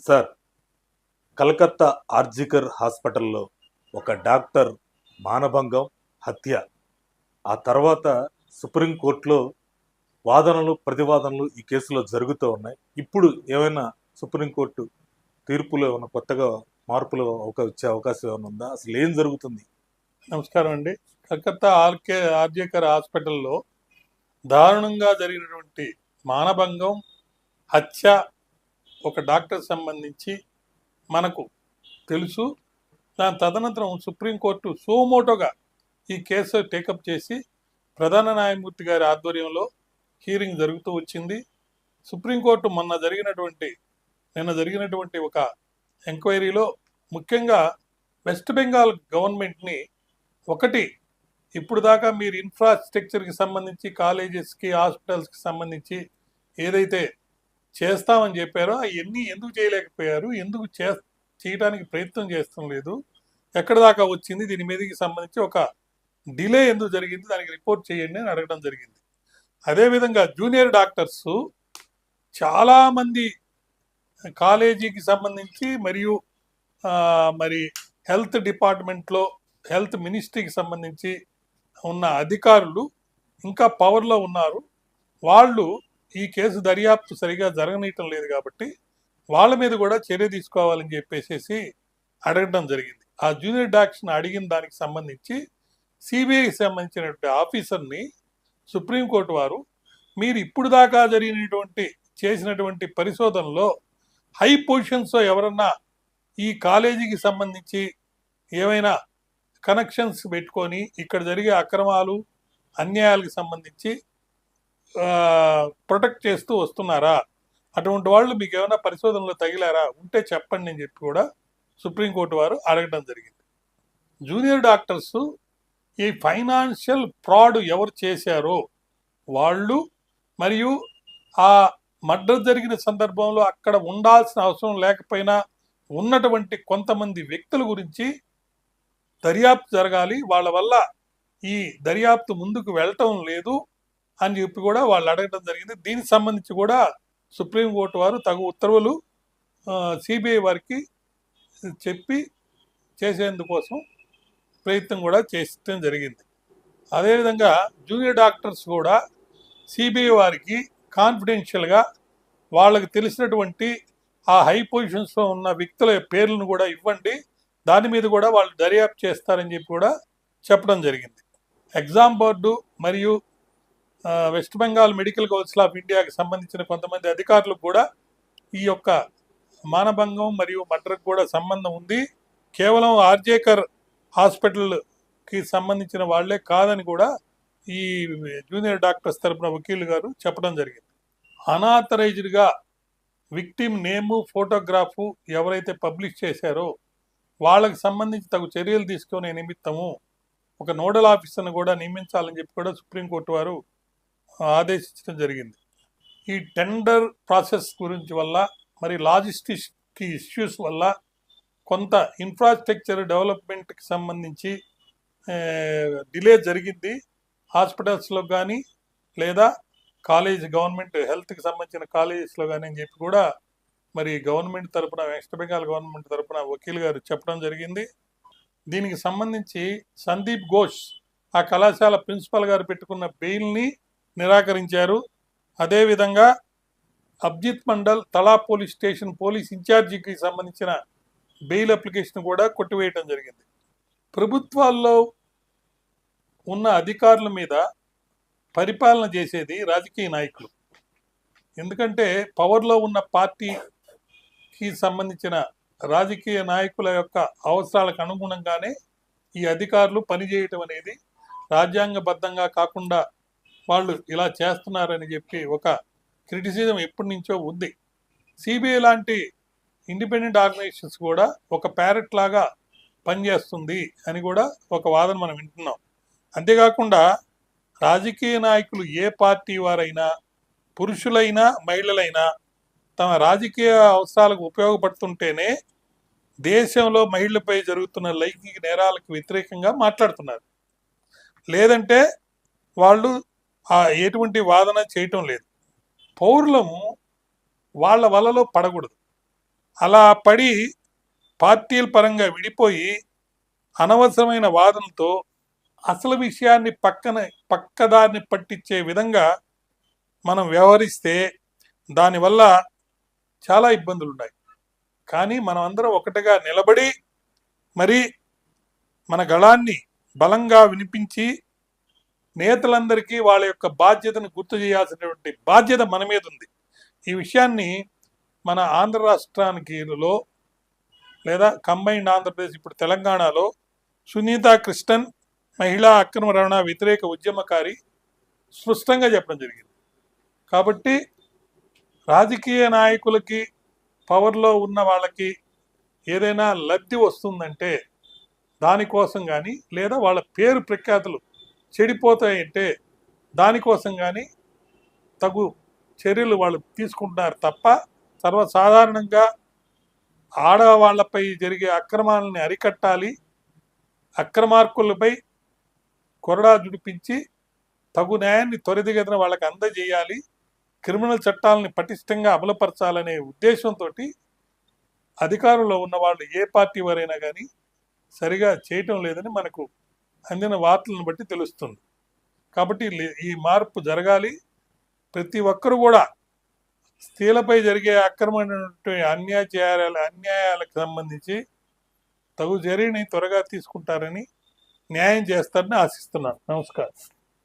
Sir, Calcutta RG Kar హాస్పిటల్లో ఒక doctor మానభంగం, హత్య. ఆ తర్వాత సుప్రీంకోర్టులో వాదనలు, ప్రతివాదనలు ఈ కేసులో జరుగుతూ ఉన్నాయి. ఇప్పుడు ఏమైనా సుప్రీంకోర్టు తీర్పులో ఏమైనా కొత్తగా మార్పులు వచ్చే అవకాశం ఏమైనా ఉందా? అసలు ఏం జరుగుతుంది? నమస్కారం అండి. కలకత్తా ఆర్జేకర్ హాస్పిటల్లో దారుణంగా జరిగినటువంటి మానభంగం, హత్య ఒక డాక్టర్ సంబంధించి మనకు తెలుసు. దాని తదనంతరం సుప్రీంకోర్టు సోమోటోగా ఈ కేసు టేకప్ చేసి ప్రధాన న్యాయమూర్తి గారి ఆధ్వర్యంలో హీరింగ్ జరుగుతూ వచ్చింది. సుప్రీంకోర్టు నిన్న జరిగినటువంటి ఒక ఎంక్వైరీలో ముఖ్యంగా వెస్ట్ బెంగాల్ గవర్నమెంట్ని ఒకటి, ఇప్పుడు దాకా మీరు ఇన్ఫ్రాస్ట్రక్చర్కి సంబంధించి కాలేజెస్కి, హాస్పిటల్స్కి సంబంధించి ఏదైతే చేస్తామని చెప్పారో అవన్నీ ఎందుకు చేయలేకపోయారు, ఎందుకు చేయడానికి ప్రయత్నం చేస్తడం లేదు, ఎక్కడ దాకా వచ్చింది, దీని మీదకి సంబంధించి ఒక డిలే ఎందుకు జరిగింది, దానికి రిపోర్ట్ చేయండి అని అడగడం జరిగింది. అదేవిధంగా జూనియర్ డాక్టర్స్ చాలామంది కాలేజీకి సంబంధించి మరియు మరి హెల్త్ డిపార్ట్మెంట్లో, హెల్త్ మినిస్ట్రీకి సంబంధించి ఉన్న అధికారులు ఇంకా పవర్లో ఉన్నారు. వాళ్ళు ఈ కేసు దర్యాప్తు సరిగా జరగనీయటం లేదు కాబట్టి వాళ్ళ మీద కూడా చర్య తీసుకోవాలని చెప్పేసి అడగడం జరిగింది. ఆ జూనియర్ డాక్టర్స్ని అడిగిన దానికి సంబంధించి సిబిఐకి సంబంధించినటువంటి ఆఫీసర్ని సుప్రీంకోర్టు వారు, మీరు ఇప్పుడు దాకా చేసినటువంటి పరిశోధనలో హై పొజిషన్స్లో ఎవరన్నా ఈ కాలేజీకి సంబంధించి ఏమైనా కనెక్షన్స్ పెట్టుకొని ఇక్కడ జరిగే అక్రమాలు, అన్యాయాలకు సంబంధించి ప్రొటెక్ట్ చేస్తూ వస్తున్నారా, అటువంటి వాళ్ళు మీకు ఏమైనా పరిశోధనలో తగిలారా, ఉంటే చెప్పండి అని చెప్పి కూడా సుప్రీంకోర్టు వారు అడగడం జరిగింది. జూనియర్ డాక్టర్స్ ఈ ఫైనాన్షియల్ ఫ్రాడ్ ఎవరు చేశారో వాళ్ళు, మరియు ఆ మర్డర్ జరిగిన సందర్భంలో అక్కడ ఉండాల్సిన అవసరం లేకపోయినా ఉన్నటువంటి కొంతమంది వ్యక్తుల గురించి దర్యాప్తు జరగాలి, వాళ్ళ వల్ల ఈ దర్యాప్తు ముందుకు వెళ్ళటం లేదు అని చెప్పి కూడా వాళ్ళు అడగడం జరిగింది. దీనికి సంబంధించి కూడా సుప్రీంకోర్టు వారు తగు ఉత్తర్వులు సిబిఐ వారికి చెప్పి చేసేందుకోసం ప్రయత్నం కూడా చేయడం జరిగింది. అదేవిధంగా జూనియర్ డాక్టర్స్ కూడా సిబిఐ వారికి కాన్ఫిడెన్షియల్గా వాళ్ళకి తెలిసినటువంటి ఆ హై పొజిషన్స్లో ఉన్న వ్యక్తుల పేర్లను కూడా ఇవ్వండి, దాని మీద కూడా వాళ్ళు దర్యాప్తు చేస్తారని చెప్పి కూడా చెప్పడం జరిగింది. ఎగ్జామ్ బోర్డు మరియు west Bengal medical council of ఇండియాకి సంబంధించిన కొంతమంది అధికారులకు కూడా ఈ యొక్క మానభంగం మరియు మర్డర్కి కూడా సంబంధం ఉంది, కేవలం ఆర్జేకర్ హాస్పిటల్కి సంబంధించిన వాళ్లే కాదని కూడా ఈ జూనియర్ డాక్టర్స్ తరపున వకీలు గారు చెప్పడం జరిగింది. అనాథరైజ్డ్గా విక్టిమ్ నేము, ఫోటోగ్రాఫు ఎవరైతే పబ్లిష్ చేశారో వాళ్ళకి సంబంధించి తగు చర్యలు తీసుకునే నిమిత్తము ఒక నోడల్ ఆఫీసర్ను కూడా నియమించాలని చెప్పి కూడా సుప్రీంకోర్టు వారు ఆదేశించడం జరిగింది. ఈ టెండర్ ప్రాసెస్ గురించి వల్ల, మరి లాజిస్టిక్ ఇష్యూస్ వల్ల కొంత ఇన్ఫ్రాస్ట్రక్చర్ డెవలప్మెంట్కి సంబంధించి డిలే జరిగింది. హాస్పిటల్స్లో కానీ లేదా గవర్నమెంట్ హెల్త్కి సంబంధించిన కాలేజెస్లో కానీ అని చెప్పి కూడా మరి గవర్నమెంట్ తరపున, వెస్ట్ బెంగాల్ గవర్నమెంట్ తరపున వకీల్ గారు చెప్పడం జరిగింది. దీనికి సంబంధించి సందీప్ ఘోష్ ఆ కళాశాల ప్రిన్సిపల్ గారు పెట్టుకున్న బెయిల్ని నిరాకరించారు. అదేవిధంగా అబ్జిత్ మండల్ తలా పోలీస్ స్టేషన్ పోలీస్ ఇన్ఛార్జికి సంబంధించిన బెయిల్ అప్లికేషన్ కూడా కొట్టివేయడం జరిగింది. ప్రభుత్వాల్లో ఉన్న అధికారుల మీద పరిపాలన చేసేది రాజకీయ నాయకులు. ఎందుకంటే పవర్లో ఉన్న పార్టీకి సంబంధించిన రాజకీయ నాయకుల యొక్క అవసరాలకు అనుగుణంగానే ఈ అధికారులు పనిచేయటం అనేది రాజ్యాంగబద్ధంగా కాకుండా వాళ్ళు ఇలా చేస్తున్నారని చెప్పి ఒక క్రిటిసిజం ఎప్పటి నుంచో ఉంది. సిబిఐ లాంటి ఇండిపెండెంట్ ఆర్గనైజేషన్స్ కూడా ఒక ప్యారెట్ లాగా పనిచేస్తుంది అని కూడా ఒక వాదన మనం వింటున్నాం. అంతేకాకుండా రాజకీయ నాయకులు ఏ పార్టీ వారైనా, పురుషులైనా మహిళలైనా తమ రాజకీయ అవసరాలకు ఉపయోగపడుతుంటేనే దేశంలో మహిళలపై జరుగుతున్న లైంగిక నేరాలకు వ్యతిరేకంగా మాట్లాడుతున్నారు. లేదంటే వాళ్ళు ఎటువంటి వాదన చేయటం లేదు. పౌరులము వాళ్ళ వలలో పడకూడదు. అలా పడి పార్టీల పరంగా విడిపోయి అనవసరమైన వాదనతో అసలు విషయాన్ని పక్కదారిని పట్టించే విధంగా మనం వ్యవహరిస్తే దానివల్ల చాలా ఇబ్బందులు ఉన్నాయి. కానీ మనం అందరం ఒకటిగా నిలబడి మరి మన గళాన్ని బలంగా వినిపించి నేతలందరికీ వాళ్ళ యొక్క బాధ్యతను గుర్తు చేయాల్సినటువంటి బాధ్యత మన మీద ఉంది. ఈ విషయాన్ని మన ఆంధ్ర రాష్ట్రానికి లేదా కంబైన్డ్ ఆంధ్రప్రదేశ్ ఇప్పుడు తెలంగాణలో సునీత కృష్ణన్ మహిళా అక్రమ రవాణా వ్యతిరేక ఉద్యమకారి స్పష్టంగా చెప్పడం జరిగింది. కాబట్టి రాజకీయ నాయకులకి పవర్లో ఉన్న వాళ్ళకి ఏదైనా లబ్ధి వస్తుందంటే దానికోసం కానీ లేదా వాళ్ళ పేరు ప్రఖ్యాతులు చెడిపోతాయంటే దానికోసం కానీ తగు చర్యలు వాళ్ళు తీసుకుంటున్నారు తప్ప సర్వసాధారణంగా ఆడవాళ్లపై జరిగే అక్రమాలని అరికట్టాలి, అక్రమార్కులపై కొరడా జుడిపించి తగు న్యాయాన్ని త్వరితగతిన వాళ్ళకి అందజేయాలి, క్రిమినల్ చట్టాలని పటిష్టంగా అమలుపరచాలనే ఉద్దేశంతో అధికారంలో ఉన్న వాళ్ళు ఏ పార్టీ వారైనా కానీ సరిగా చేయటం లేదని మనకు అందిన వార్తలను బట్టి తెలుస్తుంది. కాబట్టి ఈ మార్పు జరగాలి. ప్రతి ఒక్కరు కూడా స్త్రీలపై జరిగే అక్రమమైనటువంటి అన్యాయాలకు సంబంధించి తగు చర్యని త్వరగా తీసుకుంటారని, న్యాయం చేస్తారని ఆశిస్తున్నాను. నమస్కారం.